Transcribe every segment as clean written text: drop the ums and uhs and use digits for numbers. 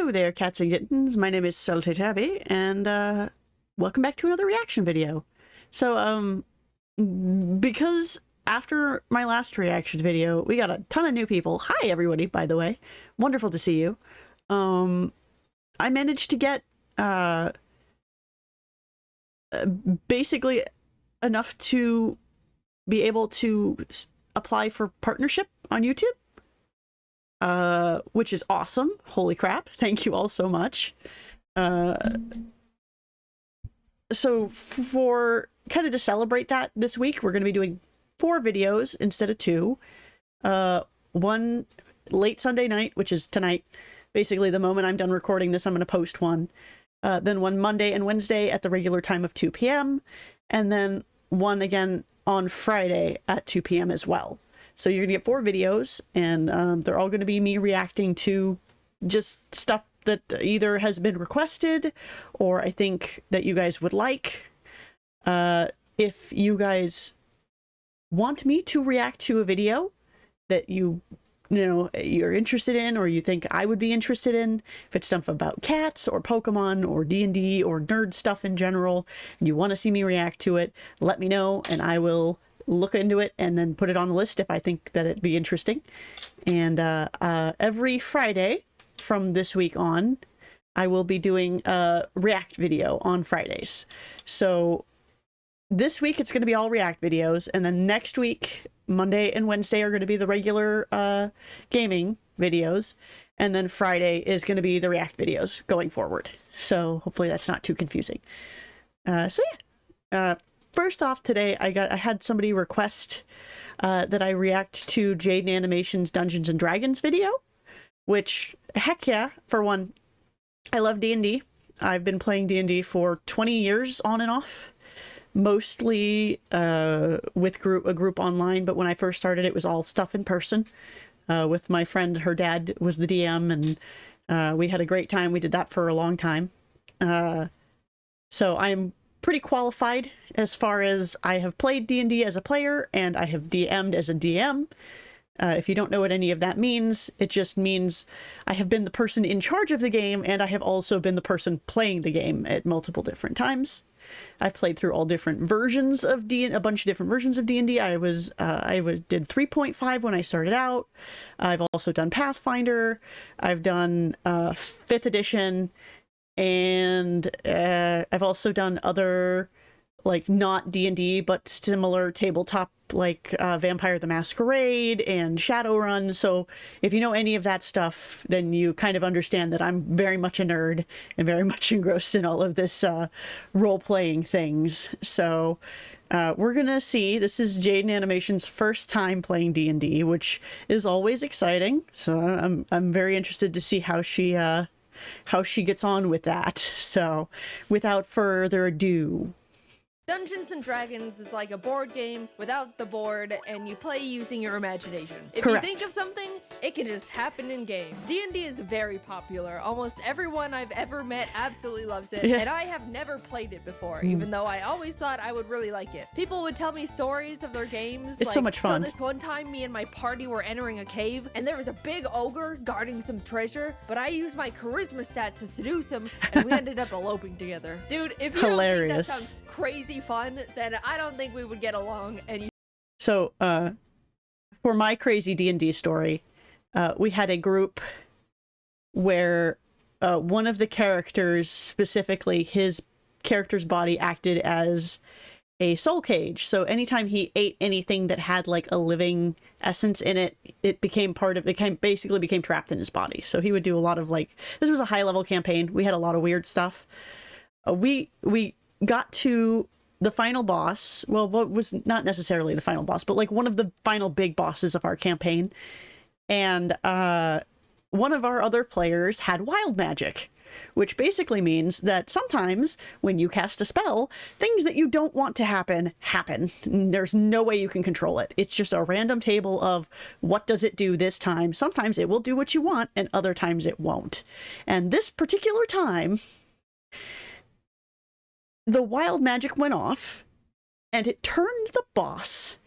Hello there, cats and kittens. My name is Tabby, and welcome back to another reaction video. So, because after my last reaction video, we got a ton of new people. Hi, everybody, by the way. Wonderful to see you. I managed to get basically enough to be able to apply for partnership on YouTube. Which is awesome. Holy crap. Thank you all so much. So for kind of to celebrate that this week, we're going to be doing 4 videos instead of 2. One late Sunday night, which is tonight. Basically, the moment I'm done recording this, I'm going to post one. Then one Monday and Wednesday at the regular time of 2 p.m. And then one again on Friday at 2 p.m. as well. So you're going to get 4 videos, and they're all going to be me reacting to just stuff that either has been requested or I think that you guys would like. If you guys want me to react to a video that you're interested in, or you think I would be interested in, if it's stuff about cats or Pokemon or D&D or nerd stuff in general, and you want to see me react to it, let me know and I will look into it and then put it on the list if I think that it'd be interesting. And every Friday from this week on, I will be doing a react video on Fridays. So this week it's going to be all react videos, and then next week Monday and Wednesday are going to be the regular gaming videos, and then Friday is going to be the react videos going forward. So hopefully that's not too confusing. So yeah. First off, today I had somebody request that I react to JaidenAnimations Dungeons and Dragons video, which, heck yeah, for one, I love D&D. I've been playing D&D for 20 years on and off, mostly with a group online, but when I first started it was all stuff in person with my friend. Her dad was the DM, and we had a great time. We did that for a long time. So I'm pretty qualified as far as I have played D&D as a player and I have DM'd as a DM. If you don't know what any of that means, it just means I have been the person in charge of the game, and I have also been the person playing the game at multiple different times. I've played through all different versions of a bunch of different versions of D&D. I did 3.5 when I started out. I've also done Pathfinder. I've done 5th edition. And I've also done other, like, not D&D, but similar tabletop, like Vampire the Masquerade and Shadowrun. So if you know any of that stuff, then you kind of understand that I'm very much a nerd and very much engrossed in all of this role-playing things. So we're gonna see. This is JaidenAnimations' first time playing D&D, which is always exciting. So I'm very interested to see how she gets on with that. So without further ado, Dungeons and Dragons is like a board game without the board, and you play using your imagination. If Correct. you think of something, it can just happen in game. D&D is very popular. Almost everyone I've ever met absolutely loves it, and I have never played it before, even though I always thought I would really like it. People would tell me stories of their games. It's so much fun. So this one time, me and my party were entering a cave, and there was a big ogre guarding some treasure, but I used my charisma stat to seduce him, and we ended up eloping together. Dude, if you don't think that sounds crazy fun, then I don't think we would get along. And so for my crazy D&D story, we had a group where one of the characters, specifically his character's body, acted as a soul cage. So anytime he ate anything that had like a living essence in it, it basically became trapped in his body. So he would do a lot of, like, this was a high level campaign. We had a lot of weird stuff. We got to the final boss. Well, what was not necessarily the final boss, but like one of the final big bosses of our campaign. And one of our other players had wild magic, which basically means that sometimes when you cast a spell, things that you don't want to happen. There's no way you can control it. It's just a random table of what does it do this time. Sometimes it will do what you want, and other times it won't. And this particular time, the wild magic went off, and it turned the boss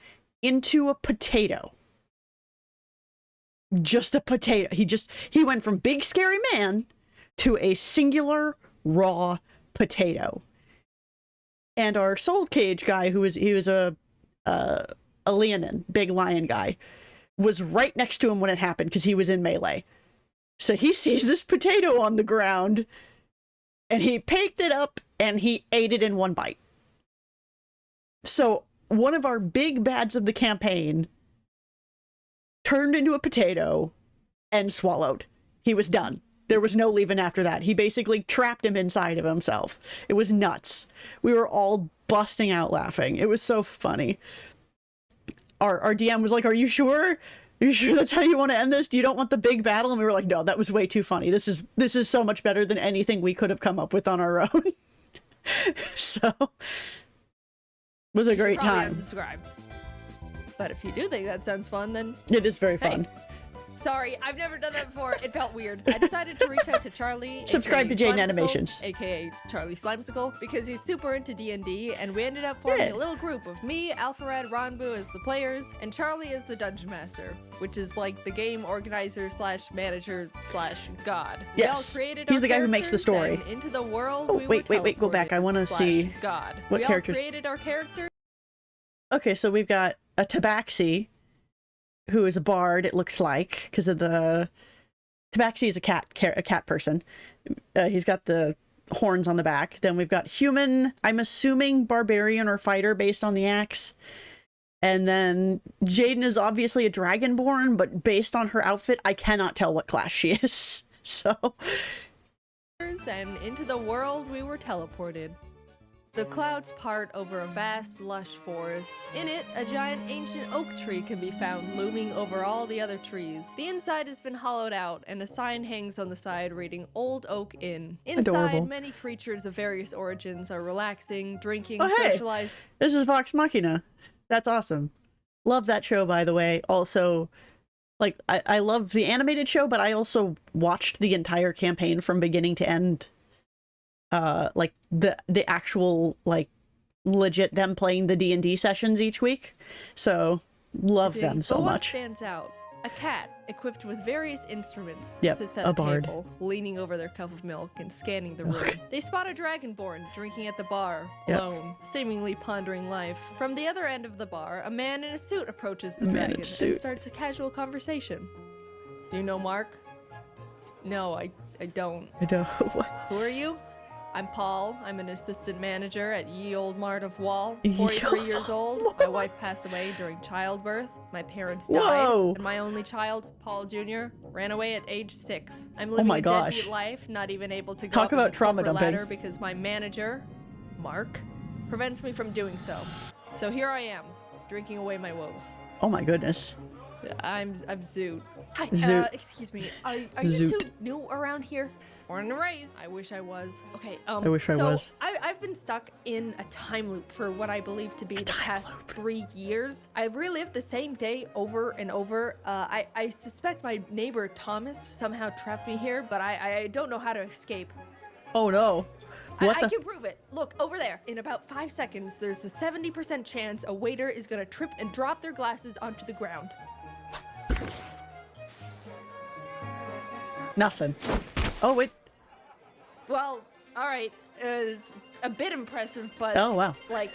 into a potato. Just a potato. He went from big scary man to a singular raw potato. And our soul cage guy, he was a leonin, big lion guy, was right next to him when it happened because he was in melee. So he sees this potato on the ground, and he picked it up and he ate it in one bite. So one of our big bads of the campaign turned into a potato and swallowed. He was done. There was no leaving after that. He basically trapped him inside of himself. It was nuts. We were all busting out laughing. It was so funny. Our DM was like, "Are you sure? Are you sure that's how you want to end this? You don't want the big battle?" And we were like, "No, that was way too funny. This is so much better than anything we could have come up with on our own." So it was a great time. Unsubscribe. But if you do think that sounds fun, then it is very fun. Sorry, I've never done that before. It felt weird. I decided to reach out to Charlie. Subscribe to Jaiden Animations, aka Charlie Slimesicle, because he's super into D&D, and we ended up forming a little group of me, Alpharad, Ronbu as the players, and Charlie as the dungeon master, which is like the game organizer slash manager slash god. Yes. We all created He's the guy who makes the story. Into the world. Oh, wait, go back. I want to see god. What characters. We all created our characters. Okay, so we've got a Tabaxi, who is a bard, it looks like, because of the... Tabaxi is a cat person. He's got the horns on the back. Then we've got human, I'm assuming barbarian or fighter based on the axe. And then Jaiden is obviously a dragonborn, but based on her outfit, I cannot tell what class she is. So... And into the world we were teleported. The clouds part over a vast, lush forest. In it, a giant ancient oak tree can be found looming over all the other trees. The inside has been hollowed out, and a sign hangs on the side reading Old Oak Inn. Inside, Adorable. Many creatures of various origins are relaxing, drinking, hey, socializing. This is Vox Machina. That's awesome. Love that show, by the way. Also, like, I love the animated show, but I also watched the entire campaign from beginning to end. Like the actual, like, legit them playing the D&D sessions each week. So love them so much. Stands out. A cat equipped with various instruments sits at a a bard. table, leaning over their cup of milk and scanning the room. They spot a dragonborn drinking at the bar, alone, seemingly pondering life. From the other end of the bar, a man in a suit approaches the dragon and starts a casual conversation. Do you know Mark? No, I don't. I don't. Who are you? I'm Paul. I'm an assistant manager at Ye Old Mart of Wall. 43 years old. My wife passed away during childbirth. My parents died. And my only child, Paul Jr., ran away at age 6. I'm living a deadbeat life, not even able to go up the corporate ladder because my manager, Mark, prevents me from doing so. So here I am, drinking away my woes. Oh my goodness. I'm Zoot. Hi, Zoot. Excuse me. Are you two new around here? Born and raised. I wish I was. Okay, I wish I was. I've been stuck in a time loop for what I believe to be the past 3 years. I've relived the same day over and over. I suspect my neighbor Thomas somehow trapped me here, but I don't know how to escape. Oh no. I can prove it. Look, over there. In about 5 seconds, there's a 70% chance a waiter is gonna trip and drop their glasses onto the ground. Nothing. Oh, wait. Well, alright, it's a bit impressive, but like,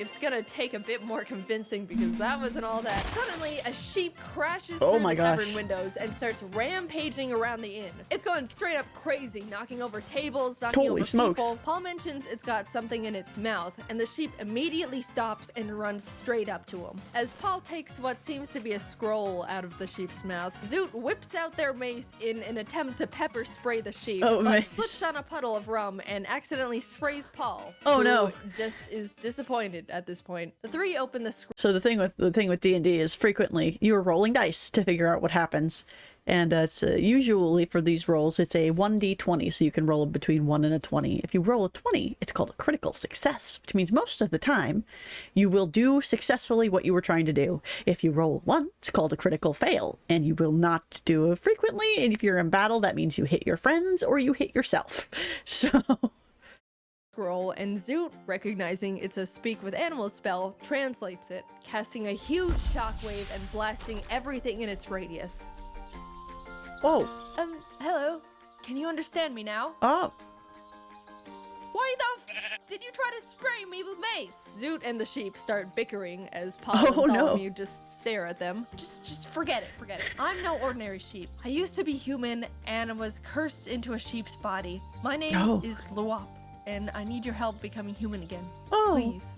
it's gonna take a bit more convincing because that wasn't all that. Suddenly, a sheep crashes through the tavern windows and starts rampaging around the inn. It's going straight up crazy, knocking over tables, knocking over people. Paul mentions it's got something in its mouth, and the sheep immediately stops and runs straight up to him. As Paul takes what seems to be a scroll out of the sheep's mouth, Zoot whips out their mace in an attempt to pepper spray the sheep, but slips on a puddle of rum and accidentally sprays Paul, who just is disappointed at this point. The three open the scroll. So the thing with D&D is frequently you're rolling dice to figure out what happens, and it's usually for these rolls it's a 1d20, so you can roll between 1 and a 20. If you roll a 20, it's called a critical success, which means most of the time you will do successfully what you were trying to do. If you roll 1, it's called a critical fail, and you will not do it frequently, and if you're in battle that means you hit your friends or you hit yourself. So scroll, and Zoot, recognizing it's a speak with animals spell, translates it, casting a huge shockwave and blasting everything in its radius. Oh. Hello. can you understand me now? Oh. Why the did you try to spray me with mace? Zoot and the sheep start bickering as Paul and Bartholomew just stare at them. Just forget it, forget it. I'm no ordinary sheep. I used to be human and was cursed into a sheep's body. My name is Luop, and I need your help becoming human again. Please.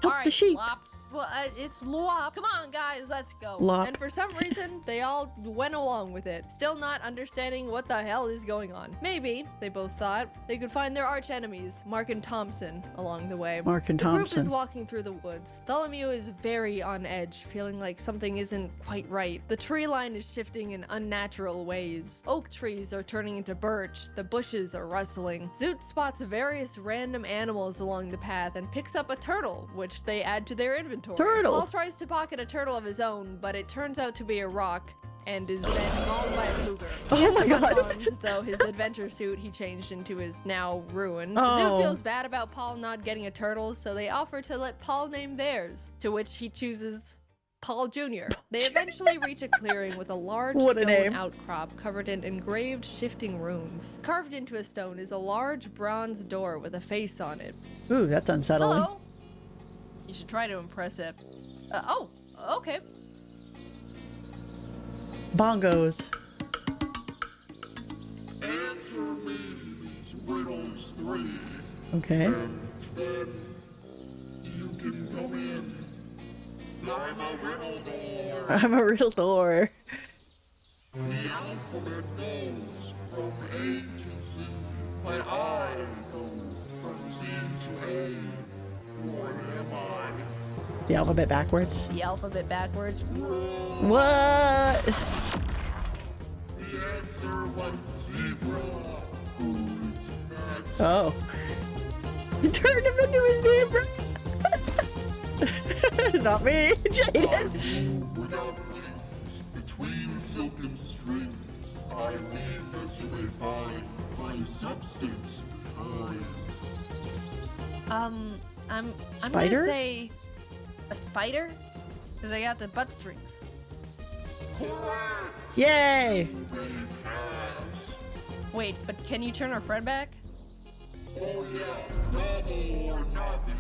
Help the sheep. Lop. Well, it's Luop. Come on, guys, let's go. Lop. And for some reason, they all went along with it, still not understanding what the hell is going on. Maybe, they both thought, they could find their arch enemies, Mark and Thompson, along the way. Mark and Thompson. The group is walking through the woods. Bartholomew is very on edge, feeling like something isn't quite right. The tree line is shifting in unnatural ways. Oak trees are turning into birch. The bushes are rustling. Zoot spots various random animals along the path and picks up a turtle, which they add to their inventory. Turtle. Paul tries to pocket a turtle of his own, but it turns out to be a rock and is then mauled by a cougar. Oh my god. Unharmed, though his adventure suit he changed into is now ruined. Zoot feels bad about Paul not getting a turtle, so they offer to let Paul name theirs, to which he chooses Paul Jr. They eventually reach a clearing with a large stone outcrop covered in engraved shifting runes. Carved into a stone is a large bronze door with a face on it. Ooh, that's unsettling. Hello. You should try to impress it. Oh, okay. Bongos. Answer me these riddles 3. Okay. And then you can come in. I'm a riddle door. I'm a riddle door. The alphabet goes from A to Z, but I go from Z to A. What am I? The alphabet backwards. The alphabet backwards. What? The answer was zebra. Who's next? Oh. You turned him into his zebra. Not me, Jaiden. I move without wings, between silken strings. I leave as you may find my substance behind. I'm Spider? gonna say a spider, because I got the butt strings. Correct! Yay! You may pass. Wait, but can you turn our friend back? Oh yeah, double or nothing.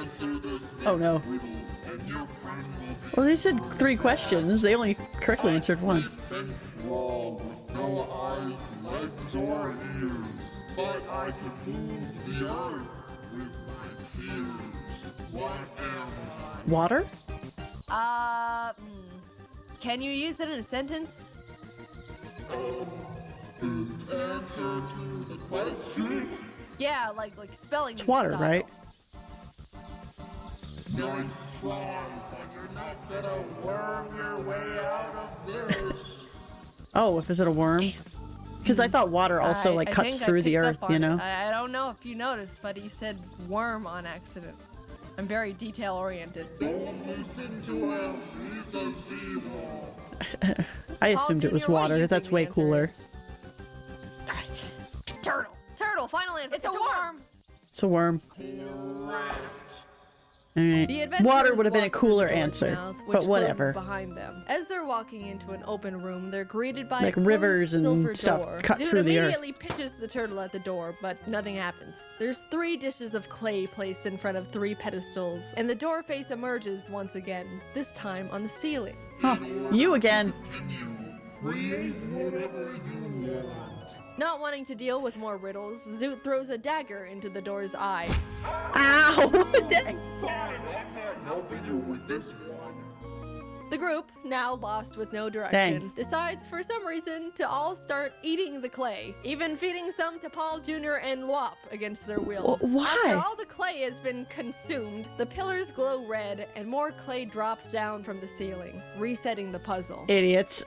Answer this Oh no. riddle, and your friend will be Well, they said 3 questions. They only correctly answered 1. and wrong with no eyes, legs, or ears. But I can move the earth with my peers. What am I? Water? Can you use it in a sentence? In answer to the question, Yeah, like spelling. It's water, style. right? nice try, but you're not gonna worm your way out of this. Oh, if is it a worm? Because I thought water also like I cuts think I through the picked earth, up on you it. know? I don't know if you noticed, but he said worm on accident. I'm very detail oriented. Don't listen to him, he's a zebra. I assumed it was Junior, what do water. you That's think the way answer cooler. is? Turtle, final answer. It's a worm. It's a worm. Correct. Alright. The adventurers Water would have been a walk through cooler the door's answer, mouth, which but whatever. closes behind them. As they're walking into an open room, they're greeted by Like a closed rivers and silver stuff door. cut Zoot through the earth. immediately pitches the turtle at the door, but nothing happens. There's 3 dishes of clay placed in front of 3 pedestals, and the door face emerges once again, this time on the ceiling. Huh. You again. Continue. Create whatever you want. Not wanting to deal with more riddles, Zoot throws a dagger into the door's eye. Ow! Dang. Fine, I'm not helping you with this one. The group, now lost with no direction, decides for some reason to all start eating the clay, even feeding some to Paul Jr. and Lop against their wills. Why? After all the clay has been consumed, the pillars glow red and more clay drops down from the ceiling, resetting the puzzle. Idiots.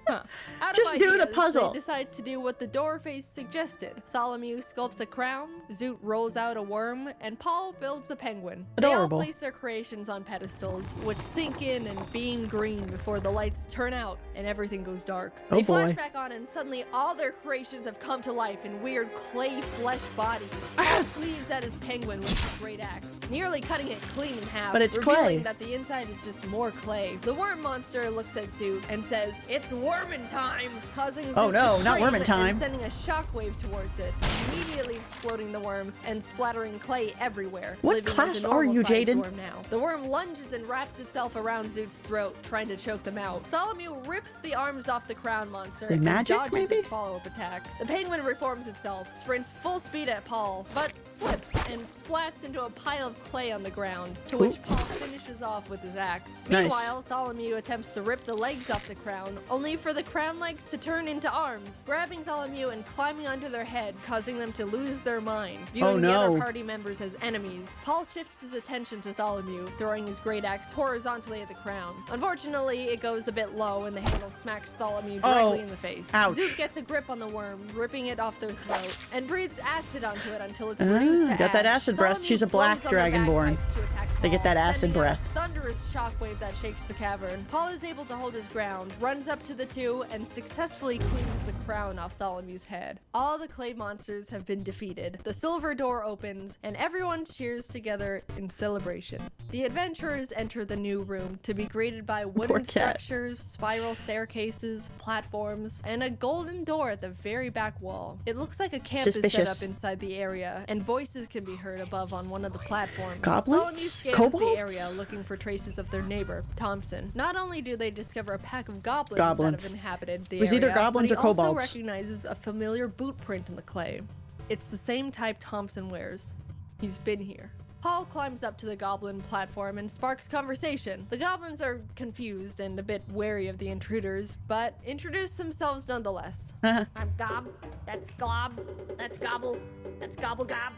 Huh. Out of Just do the ideas, puzzle. They decide to do what the door face suggested. Bartholomew sculpts a crown, Zoot rolls out a worm, and Paul builds a penguin. Adorable. They all place their creations on pedestals, which sink in and beam green before the lights turn out and everything goes dark. Oh They boy. flash back on, and suddenly all their creations have come to life in weird clay flesh bodies. Paul cleaves at his penguin with his great axe, nearly cutting it clean in half, But it's revealing clay. that the inside is just more clay. The worm monster looks at Zoot and says, "It's wormin' time!" time, causing Zoot Oh no, to not scream worm in time. and sending a shockwave towards it, immediately exploding the worm and splattering clay everywhere. What living class as a are you, normal-sized Jaiden? worm now. The worm lunges and wraps itself around Zoot's throat, trying to choke them out. Tholomew rips the arms off the crown monster and magic, dodges maybe? its follow-up attack. The penguin reforms itself, sprints full speed at Paul, but slips and splats into a pile of clay on the ground, to which Paul finishes off with his axe. Nice. Meanwhile, Tholomew attempts to rip the legs off the crown, only for the crown legs to turn into arms, grabbing Tholomew and climbing onto their head, causing them to lose their mind, viewing the other party members as enemies. Paul shifts his attention to Tholomew, throwing his great axe horizontally at the crown. Unfortunately, it goes a bit low and the handle smacks Tholomew directly in the face. Ouch. Zoot gets a grip on the worm, ripping it off their throat, and breathes acid onto it until it's reduced to got that ash. acid breath. Tholomew She's a black blows on their dragonborn. bagpipes to attack They get Paul, that acid sending breath. a thunderous shockwave that shakes the cavern. Paul is able to hold his ground, runs up to the two, and successfully cleaves the crown off Tholomew's head. All the clay monsters have been defeated. The silver door opens, and everyone cheers together in celebration. The adventurers enter the new room to be greeted by wooden structures, spiral staircases, platforms, and a golden door at the very back wall. It looks like a camp is set up inside the area, and voices can be heard above on one of the platforms. Goblins? Tholomew scans Kobolds? the area looking for traces of their neighbor, Thompson. Not only do they discover a pack of goblins that have inhabited the area, either goblins but or he also kobolds. recognizes a familiar boot print in the clay. It's the same type Thompson wears. He's been here. Paul climbs up to the goblin platform and sparks conversation. The goblins are confused and a bit wary of the intruders, but introduce themselves nonetheless. I'm Gob, that's Glob, that's Gobble, that's Gobble Gob,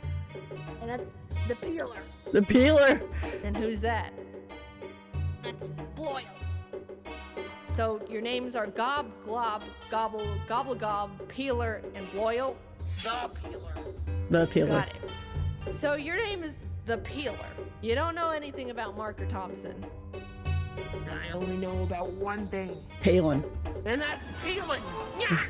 and that's the Peeler. The Peeler! And who's that? That's Bloyle. So your names are Gob, Glob, Gobble, Gobble Gob, Peeler, and Bloyle? The Peeler. The Peeler. Got it. So your name is the Peeler. You don't know anything about Mark or Thompson. I only know about one thing, Palin. and that's peeling. Yeah.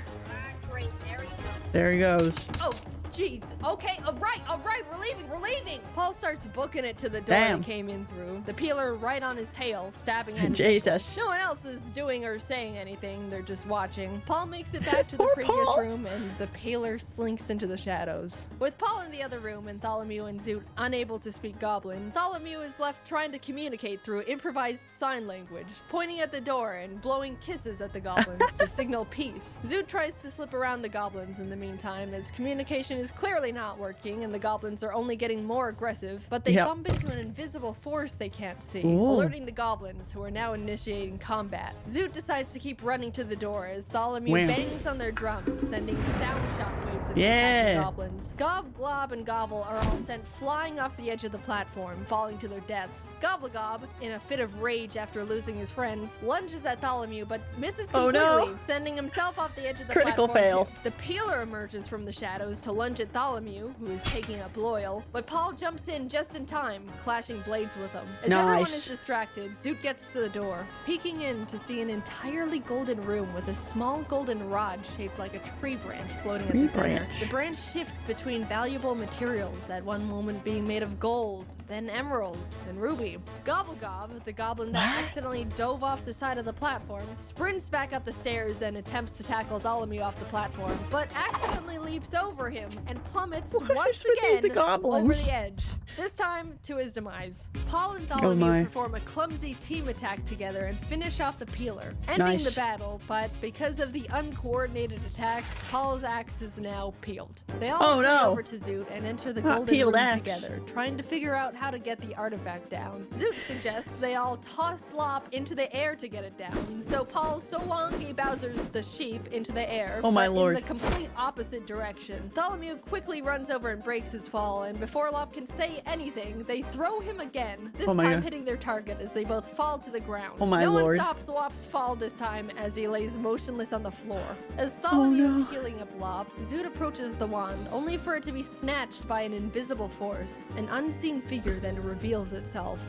Great, there you go. There he goes. Oh, jeez. Okay, all right, we're leaving. Paul starts booking it to the door Damn. he came in through. The Peeler right on his tail, stabbing at his Jesus. No one else is doing or saying anything, they're just watching. Paul makes it back to the Poor previous Paul. room, and the Peeler slinks into the shadows. With Paul in the other room and Tholomew and Zoot unable to speak Goblin, Tholomew is left trying to communicate through improvised sign language, pointing at the door and blowing kisses at the goblins to signal peace. Zoot tries to slip around the goblins in the meantime, as communication is clearly not working and the goblins are only getting more aggressive, but they bump into an invisible force they can't see, alerting the goblins, who are now initiating combat. Zoot decides to keep running to the door as Tholomew bangs on their drums, sending sound shockwaves at the attacking goblins. Gob, Glob, and Gobble are all sent flying off the edge of the platform, falling to their deaths. Gobblegob, in a fit of rage after losing his friends, lunges at Tholomew but misses completely, sending himself off the edge of the platform. fail. The Peeler emerges from the shadows to lunge at Tholomew, who is taking up Loyal, but Paul jumps in just in time, clashing blades with him. As everyone is distracted, Zoot gets to the door, peeking in to see an entirely golden room with a small golden rod shaped like a tree branch floating at the center. The branch shifts between valuable materials, at one moment being made of gold, then emerald, and ruby. Gobblegob, the goblin that accidentally dove off the side of the platform, sprints back up the stairs and attempts to tackle Tholomew off the platform, but accidentally leaps over him and plummets once again over the edge, this time to his demise. Paul and Tholomew perform a clumsy team attack together and finish off the Peeler, ending the battle, but because of the uncoordinated attack, Paul's axe is now peeled. They all run over to Zoot and enter the golden room together, trying to figure out how to get the artifact down. Zoot suggests they all toss Slop into the air to get it down, so Paul Solongi Bowser's the sheep into the air, but in the complete opposite direction. Tholomew quickly runs over and breaks his fall, and before Lop can say anything, they throw him again, this time hitting their target as they both fall to the ground. No one stops Lop's fall this time as he lays motionless on the floor. As Tholomew is healing up Lop, Zoot approaches the wand, only for it to be snatched by an invisible force. An unseen figure then reveals itself.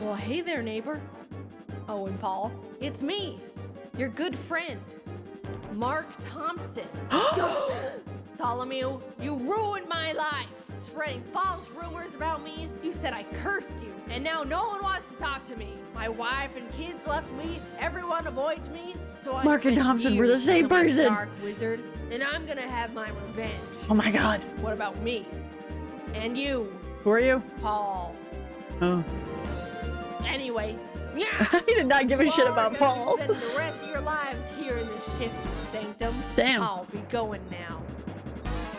Well, hey there, neighbor. Oh, and Paul. It's me, your good friend, Mark Thompson. Tholomew, you ruined my life. spreading false rumors about me. You said I cursed you, and now no one wants to talk to me. My wife and kids left me. Everyone avoids me. So I Mark and spent Thompson were the years same becoming a person. Dark wizard, and I'm gonna have my revenge. Oh my god. What about me? And you, Who are you? Paul. Oh. Anyway, yeah. He did not give a shit about Paul. Spend the rest of your lives here in this shifty sanctum. Damn. I'll be going now.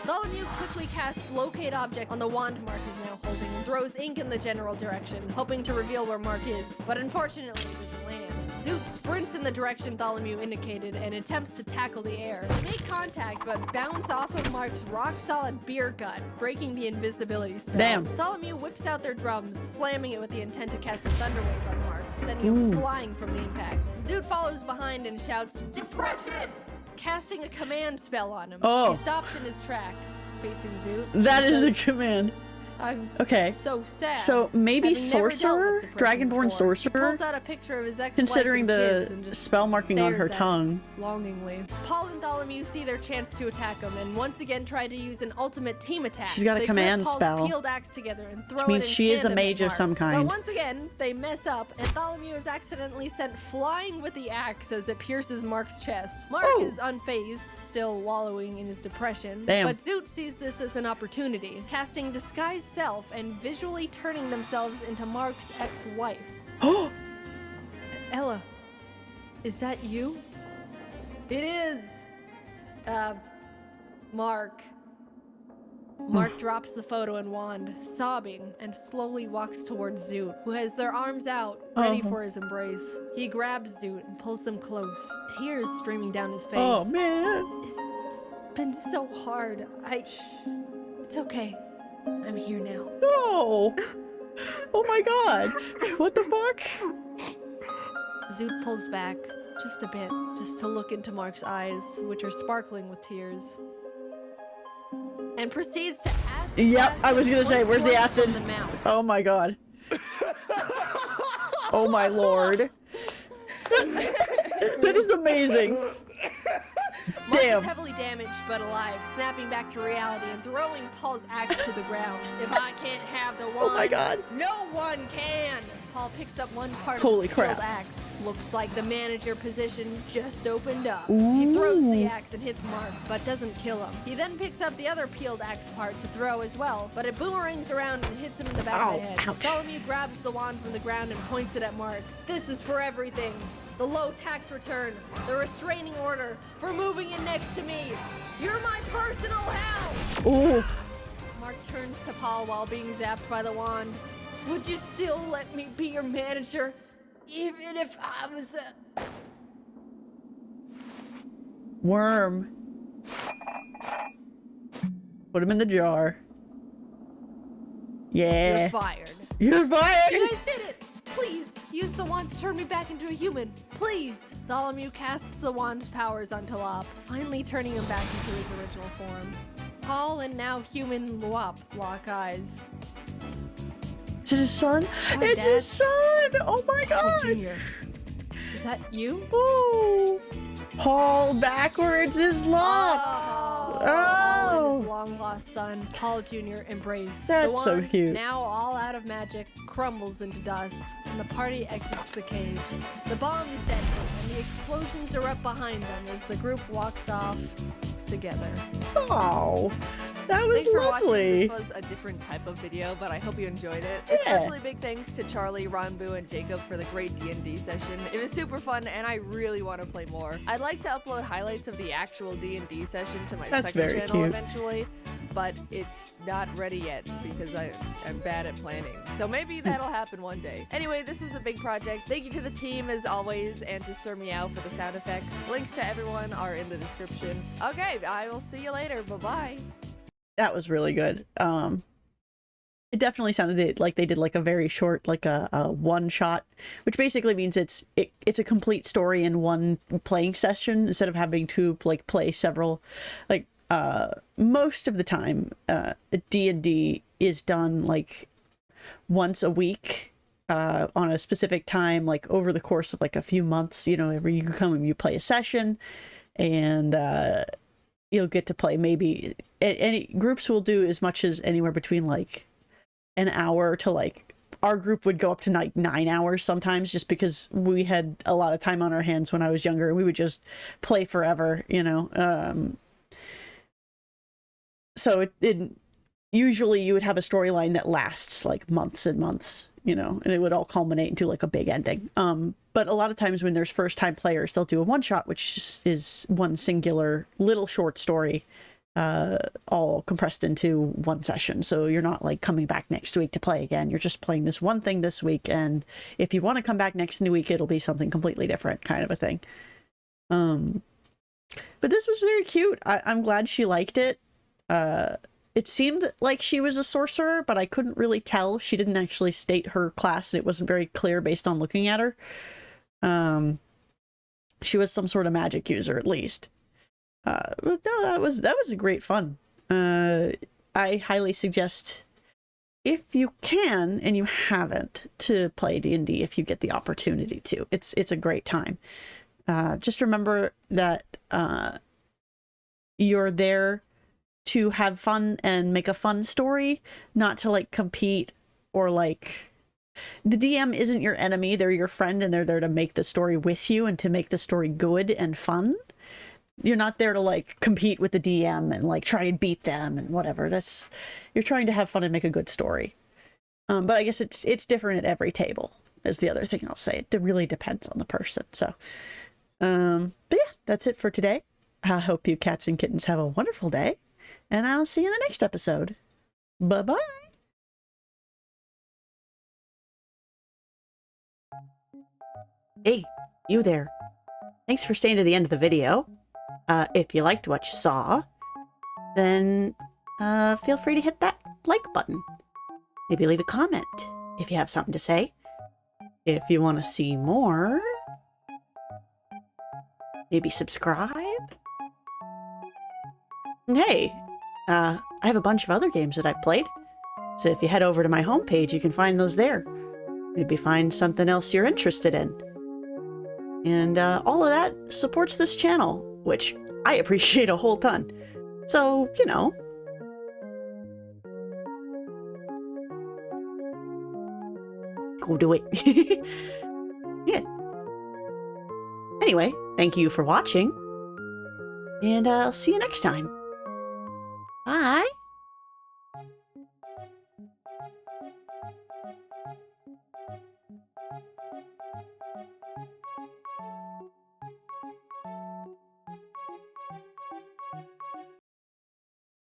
Bartholomew quickly casts Locate Object on the wand Mark is now holding and throws ink in the general direction, hoping to reveal where Mark is, but unfortunately it doesn't land. Zoot sprints in the direction Bartholomew indicated and attempts to tackle the air. They make contact, but bounce off of Mark's rock-solid beer gut, breaking the invisibility spell. Damn. Bartholomew whips out their drums, slamming it with the intent to cast a thunderwave on Mark, sending him flying from the impact. Zoot follows behind and shouts, "Depression!" casting a command spell on him. Oh. He stops in his tracks, facing Zoot. That and is a says, command. I'm Okay. so sad. So maybe Having never dealt with sorcerer? depression Dragonborn before. sorcerer? He pulls out a picture of his ex-wife Considering and the kids and just spell marking on her stares at tongue. him longingly. Paul and Bartholomew see their chance to attack him and once again try to use an ultimate team attack. She's got a They command grip Paul's spell, peeled axe together and throw which means it in she is a tandem at mage of Mark. some kind. But once again, they mess up and Bartholomew is accidentally sent flying with the axe as it pierces Mark's chest. Mark Ooh. is unfazed, still wallowing in his depression. Damn. But Zoot sees this as an opportunity, casting Disguise Self and visually turning themselves into Mark's ex-wife. Oh! Ella, is that you? It is. Mark. Mark drops the photo and wand, sobbing, and slowly walks towards Zoot, who has their arms out, ready for his embrace. He grabs Zoot and pulls them close, tears streaming down his face. Oh man. It's been so hard. It's okay. I'm here now. No! Oh my god. What the fuck? Zoot pulls back just a bit, just to look into Mark's eyes, which are sparkling with tears, and proceeds to acid. Yep, I was gonna say, where's the acid? From the mouth. Oh my god. Oh my lord. That is amazing. Mark Damn. is heavily damaged but alive, snapping back to reality and throwing Paul's axe to the ground. If I can't have the wand, Oh my god. no one can! Paul picks up one part Holy of his peeled crap. axe. Looks like the manager position just opened up. Ooh. He throws the axe and hits Mark, but doesn't kill him. He then picks up the other peeled axe part to throw as well, but it boomerangs around and hits him in the back of the head. Ouch. Bartholomew grabs the wand from the ground and points it at Mark. This is for everything. The low tax return, the restraining order for moving in next to me. You're my personal hell! Ooh. Mark turns to Paul while being zapped by the wand. Would you still let me be your manager, even if I was a... Worm. Put him in the jar. Yeah. You're fired. You're fired! You guys did it! Please, use the wand to turn me back into a human. Please! Bartholomew casts the wand's powers on Talop, finally turning him back into his original form. Paul and now human Luop lock eyes. Is it his son? Hi, It's Dad. his son! Oh my Paul god! Jr. Is that you? Ooh. Paul backwards is locked! Paul and his long-lost son, Paul Jr. embrace. That's the so wand, cute. now all out of magic, crumbles into dust, and the party exits the cave. The bomb is dead, and the explosions erupt behind them as the group walks off together. Oh, that was Thanks for lovely. watching. This was a different type of video, but I hope you enjoyed it. Especially big thanks to Charlie, Ranbu, and Jacob for the great D&D session. It was super fun, and I really want to play more. I'd like to upload highlights of the actual D&D session to my That's second very channel cute. eventually, but it's not ready yet because I'm bad at planning. So maybe that'll happen one day. Anyway, this was a big project. Thank you to the team as always, and to Sir Meow for the sound effects. Links to everyone are in the description. Okay, I will see you later. Bye-bye. That was really good. It definitely sounded like they did like a very short, like a one shot, which basically means it's a complete story in one playing session instead of having to like play several. Like most of the time, D&D is done like once a week on a specific time, like over the course of like a few months. You know, where you come and you play a session, and you'll get to play maybe any groups will do as much as anywhere between like an hour to like, our group would go up to like 9 hours sometimes, just because we had a lot of time on our hands when I was younger, and we would just play forever, you know. So it usually you would have a storyline that lasts like months and months, you know, and it would all culminate into like a big ending. But a lot of times when there's first time players, they'll do a one shot, which is one singular little short story, all compressed into one session. So you're not like coming back next week to play again. You're just playing this one thing this week, and if you want to come back next week, it'll be something completely different, kind of a thing. But this was very cute. I'm glad she liked it. It seemed like she was a sorcerer, but I couldn't really tell. She didn't actually state her class, and it wasn't very clear based on looking at her. She was some sort of magic user, at least. But no, that was a great fun. I highly suggest, if you can and you haven't, to play D&D if you get the opportunity to. It's a great time. Just remember that you're there to have fun and make a fun story, not to like compete or like... The DM isn't your enemy, they're your friend, and they're there to make the story with you and to make the story good and fun. You're not there to like compete with the DM and like try and beat them and whatever. You're trying to have fun and make a good story. But I guess it's different at every table, is the other thing I'll say. It really depends on the person. So but yeah, that's it for today. I hope you cats and kittens have a wonderful day, and I'll see you in the next episode. Bye-bye! Hey, you there. Thanks for staying to the end of the video. If you liked what you saw, then feel free to hit that like button. Maybe leave a comment if you have something to say. If you want to see more, maybe subscribe. And hey, I have a bunch of other games that I've played, so if you head over to my homepage, you can find those there. Maybe find something else you're interested in. And all of that supports this channel, which I appreciate a whole ton. So, you know. Go do it. Yeah. Anyway, thank you for watching. And I'll see you next time. Bye.